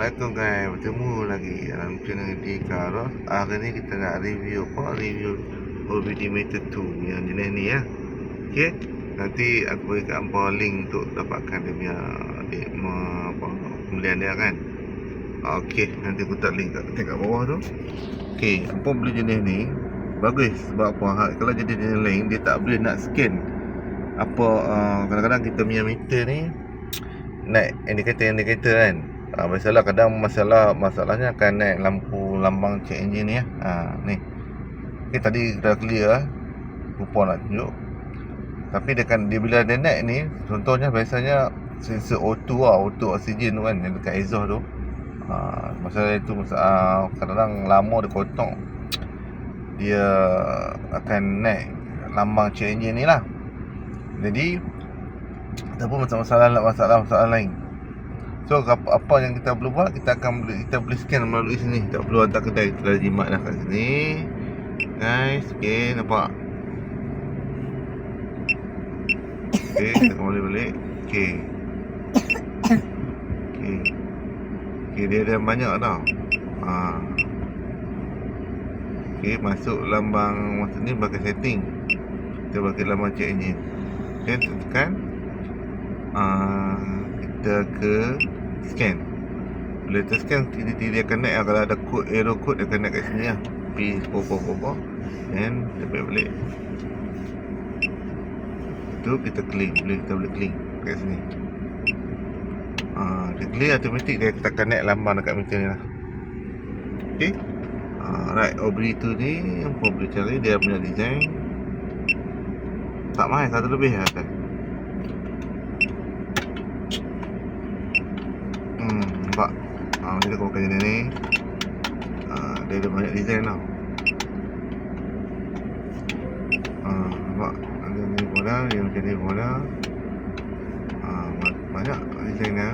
Assalamualaikum guys, bertemu lagi dalam channel Dika Ros. Hari ni kita nak review OBD Meter 2 yang jenis ni ya. Okey, nanti aku bagi kat hampa link untuk dapatkan dia punya pembelian dia kan. Okey, nanti aku letak link kat bawah tu. Okey, hampa beli jenis ni bagus sebab apa? Kalau jenis lain dia tak boleh nak scan apa kadang-kadang kita punya meter ni naik indikator kan. Biasalah kadang masalahnya akan naik lampu lambang check engine ni ya. Ni. Okay, tadi dah clear lupa nak tunjuk. Tapi dia bila dia naik ni, contohnya biasanya sensor O2 auto oksigen tu kan yang dekat exhaust tu. Masalah itu kadang-kadang lama dia kotak, dia akan naik lambang check engine ni lah. Jadi ataupun masalah lain. So apa yang kita perlu buat, kita boleh scan melalui sini. Tak perlu hantar kedai, kita dah jimat dah kat sini. Guys, okey, nampak. Okey, kita kembali balik. Okey, dia ada banyak tau. Okey, masuk lambang, maksudnya bagi setting. Kita bagi lambang check engine. Okey, tekan. Kita ke scan. Bila kita scan, dia akan naik. Kalau ada error code, dia akan naik kat sini lah. P444 and dia balik. Itu kita clean. Kita boleh clean kat sini. Dia clean automatic, dia akan naik lambang dekat meter ni lah. Ok, right, OBD tu ni apa boleh cari. Dia punya design tak mahal, 1 lebih lah kan. Nampak? Kita kau pakai jenis ni. Dia ada banyak design tau. Nampak? Ada ni model, dia macam ni model. Banyak design dia.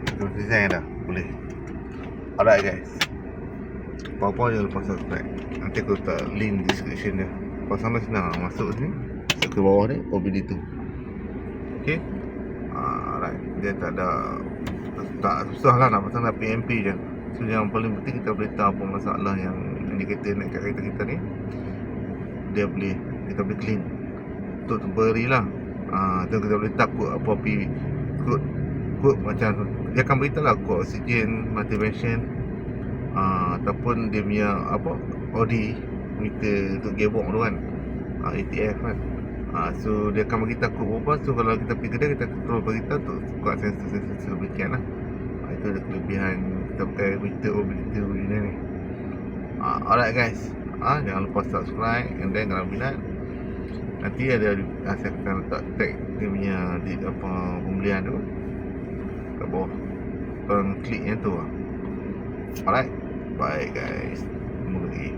Kita design dah, boleh. Alright guys, apa-apa jangan lupa subscribe. Nanti aku letak link description dia. Pasal senang, masuk sini, masuk ke bawah ni, OBD tu. Okay. Alright, dia tak susah lah nak pasang PMP je. So yang paling penting kita boleh tahu apa masalah yang indikator naik kat kereta kita ni. Kita boleh clean untuk temporary lah. Tu kita boleh takut apa kod macam tu. Dia akan beritahu lah kod oksigen, motivation, ataupun dia punya Audi meter untuk gearbox tu kan, ATF kan. So dia akan bagi takut berapa. So kalau kita pergi kedai, kita control berita tu buka sensor berikan lah. Itu ada kelebihan kita pakai meter OBD ni. Alright guys, jangan lupa subscribe. And then kalau minat, nanti saya akan letak tag dia punya pembelian tu kat bawah. Korang klik yang tu. Alright, bye guys, jumpa lagi.